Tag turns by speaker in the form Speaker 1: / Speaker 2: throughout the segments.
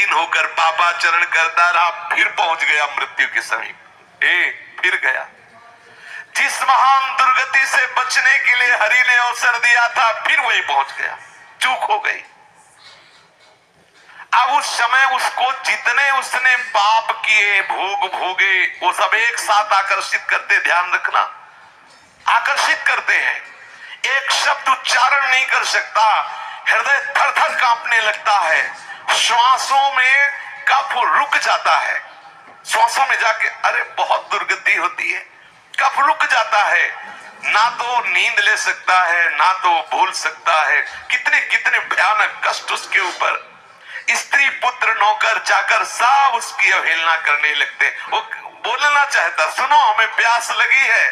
Speaker 1: लीन होकर पापाचरण करता रहा, फिर पहुंच गया मृत्यु के समीप। फिर गया। जिस महान दुर्गति से बचने के लिए हरि ने अवसर दिया था, फिर वही पहुंच गया। चूक हो गई। अब उस समय उसको जितने उसने पाप किए, भोग भोगे, वो सब एक साथ आकर्षित करते, ध्यान रखना, आकर्षित करते हैं। एक शब्द उच्चारण नहीं कर सकता, हृदय थर थर कांपने लगता है, श्वासों में कफ रुक जाता है, श्वासों में जाके अरे बहुत दुर्गति होती है, कफ रुक जाता है, ना तो नींद ले सकता है, ना तो बोल सकता है। कितने कितने भयानक कष्ट उसके ऊपर। स्त्री पुत्र नौकर चाकर सब उसकी अवहेलना करने लगते। वो बोलना चाहता, सुनो हमें प्यास लगी है,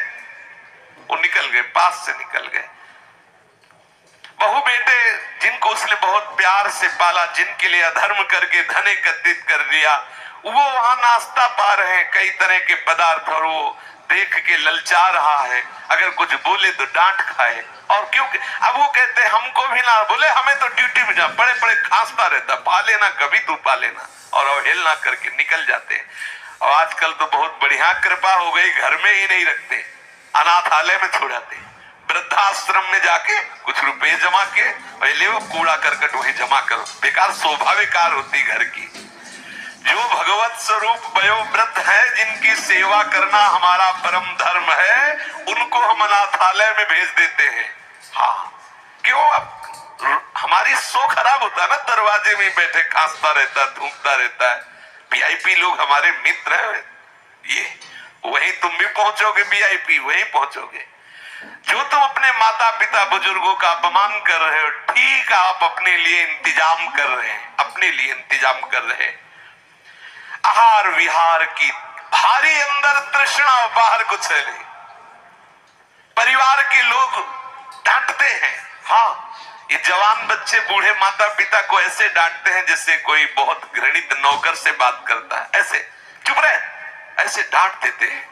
Speaker 1: वो निकल गए, पास से निकल गए। बहू बेटे जिनको उसने बहुत प्यार से पाला, जिनके लिए अधर्म करके धन एकत्रित कर दिया, वो वहां नाश्ता पा रहे हैं, कई तरह के पदार्थ, और वो देख के ललचा रहा है। अगर कुछ बोले तो डांट खाए। और क्योंकि अब वो कहते हैं हमको भी ना बोले, हमें तो ड्यूटी में जा, बड़े बड़े खांसता रहता, पा लेना कभी तू पा लेना, और अवहेलना करके निकल जाते हैं। और आजकल तो बहुत बढ़िया कृपा हो गई, घर में ही नहीं रखते, अनाथालय में छोड़ाते, वृद्धाश्रम में जाके कुछ रुपए जमा के पहले वो कूड़ा करकट वही जमा करो। बेकार शोभा बेकार होती घर की। जो भगवत स्वरूप वयोवृद्ध है, जिनकी सेवा करना हमारा परम धर्म है, उनको हम अनाथालय में भेज देते हैं। हाँ, क्यों? अब हमारी सो खराब होता है ना, दरवाजे में बैठे खांसता रहता, थूकता रहता है। वीआईपी लोग हमारे मित्र हैं, ये वहीं तुम भी पहुंचोगे, वीआईपी वहीं पहुंचोगे। जो तुम अपने माता पिता बुजुर्गों का अपमान कर रहे हो, ठीक आप अपने लिए इंतजाम कर रहे हैं, अपने लिए इंतजाम कर रहे हैं। आहार विहार की भारी अंदर तृष्णा, बाहर कुछ है नहीं। परिवार के लोग डांटते हैं। हाँ, ये जवान बच्चे बूढ़े माता पिता को ऐसे डांटते हैं जैसे कोई बहुत घृणित नौकर से बात करता है। ऐसे चुप रहे, ऐसे डांट देते हैं।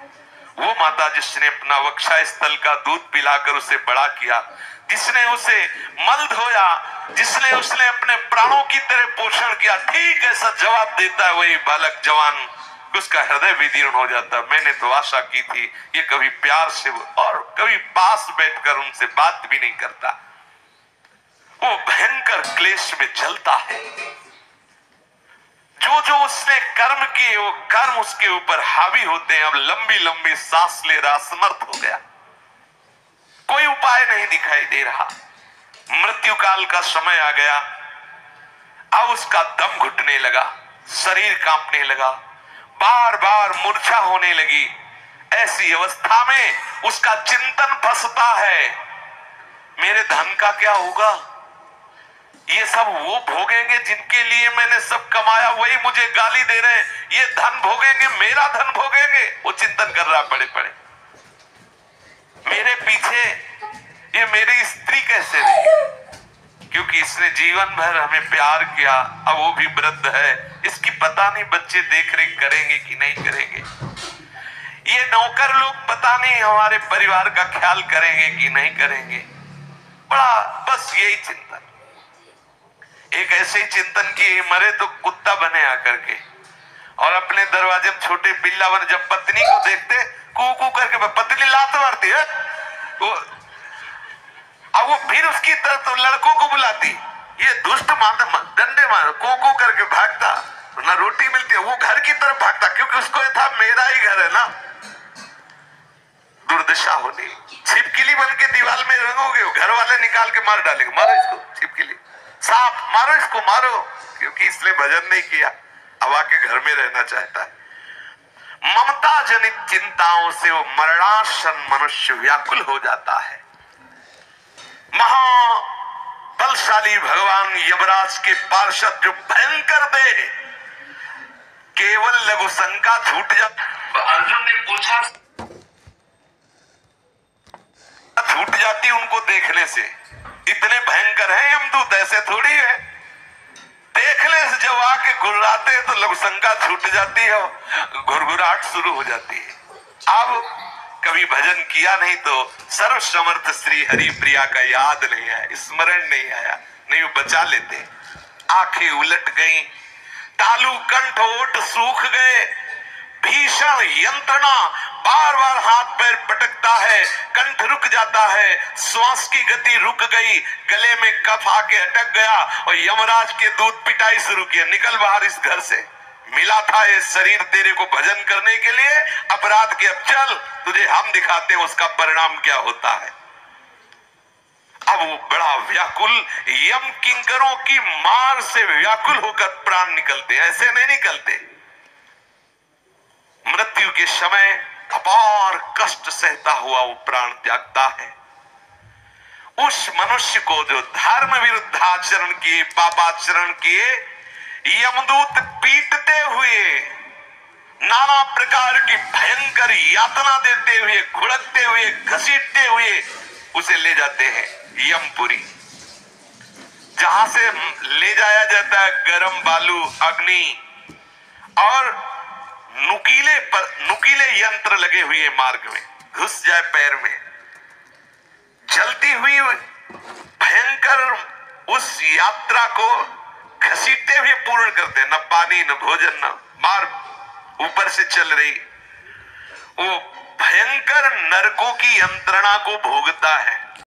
Speaker 1: वो माता जिसने अपना वक्षा स्थल का दूध पिलाकर उसे बड़ा किया, जिसने उसे मल धोया, जिसने उसने अपने प्राणों की तरह पोषण किया, ठीक ऐसा जवाब देता है वही बालक जवान, उसका हृदय विदीर्ण हो जाता। मैंने तो आशा की थी ये कभी प्यार से और कभी पास बैठकर उनसे बात भी नहीं करता। वो भयंकर क्लेश में जलता है। जो जो उसने कर्म किए, वो कर्म उसके ऊपर हावी होते हैं। अब लंबी लंबी सांस ले रहा, समर्थ हो गया, कोई उपाय नहीं दिखाई दे रहा। मृत्यु काल का समय आ गया। अब उसका दम घुटने लगा, शरीर कांपने लगा, बार बार मूर्छा होने लगी। ऐसी अवस्था में उसका चिंतन फंसता है, मेरे धन का क्या होगा? ये सब वो भोगेंगे जिनके लिए मैंने सब कमाया, वही मुझे गाली दे रहे हैं। ये धन भोगेंगे, मेरा धन भोगेंगे। वो चिंतन कर रहा पड़े पड़े, मेरे पीछे ये मेरी स्त्री कैसे रही, क्योंकि इसने जीवन भर हमें प्यार किया। अब वो भी वृद्ध है, इसकी पता नहीं बच्चे देख रेख करेंगे कि नहीं करेंगे। ये नौकर लोग पता नहीं हमारे परिवार का ख्याल करेंगे कि नहीं करेंगे। बड़ा बस यही चिंतन। एक ऐसे ही चिंतन की मरे तो कुत्ता बने आकर के, और अपने दरवाजे में छोटे बिल्ला बने। जब पत्नी को देखते कू कू करके पत्नी लात मारती है, अब वो फिर उसकी तरफ तो लड़कों को बुलाती, ये दुष्ट माता डंडे मार को को करके भागता, ना रोटी मिलती है, वो घर की तरफ भागता, क्योंकि उसको ये था मेरा ही घर है ना। दुर्दशा होनी। छिपकली बन के दीवार में रंगोगे, घर वाले निकाल के मार डालेंगे, मारो इसको छिपकली, सांप मारो इसको मारो, क्योंकि इसने भजन नहीं किया, अब आके घर में रहना चाहता है। ममता जनित चिंताओं से वो मरणासन मनुष्य व्याकुल हो जाता है। महाबलशाली भगवान यमराज के पार्षद जो भयंकर दे, केवल लघु शंका छूट जाती। अर्जुन ने पूछा, छूट जाती उनको देखने से, इतने भयंकर है यमदूत, ऐसे थोड़ी है। देखने से जब आके घुर्राते हैं तो लघु शंका छूट जाती है, घुरघुराहट शुरू हो जाती है। अब कभी भजन किया नहीं तो सर्व समर्थ श्री हरि प्रिया का याद नहीं आया, स्मरण नहीं आया, नहीं वो बचा लेते। आंखें उलट गई, तालु कंठ ओठ सूख गए, भीषण यंत्रणा, बार बार हाथ पैर पटकता है, कंठ रुक जाता है, श्वास की गति रुक गई, गले में कफ आके अटक गया और यमराज के दूत पिटाई शुरू किया, निकल बाहर इस घर से, मिला था ये शरीर तेरे को भजन करने के लिए, अपराध के अब चल, तुझे हम दिखाते हैं उसका परिणाम क्या होता है। अब वो बड़ा व्याकुल, यम किंकरों की मार से व्याकुल होकर प्राण निकलते, ऐसे नहीं निकलते। मृत्यु के समय अपार कष्ट सहता हुआ वो प्राण त्यागता है। उस मनुष्य को जो धर्म विरुद्ध आचरण किए, पापाचरण किए, यमदूत पीटते हुए, नाना प्रकार की भयंकर यातना देते हुए, घुड़कते हुए, घसीटते हुए उसे ले जाते हैं यमपुरी, जहां से ले जाया जाता है गरम बालू, अग्नि और नुकीले यंत्र लगे हुए मार्ग में, घुस जाए पैर में, जलती हुई भयंकर उस यात्रा को घसीटते हुए पूर्ण करते, न पानी न भोजन न मार, ऊपर से चल रही वो भयंकर नरकों की यंत्रणा को भोगता है।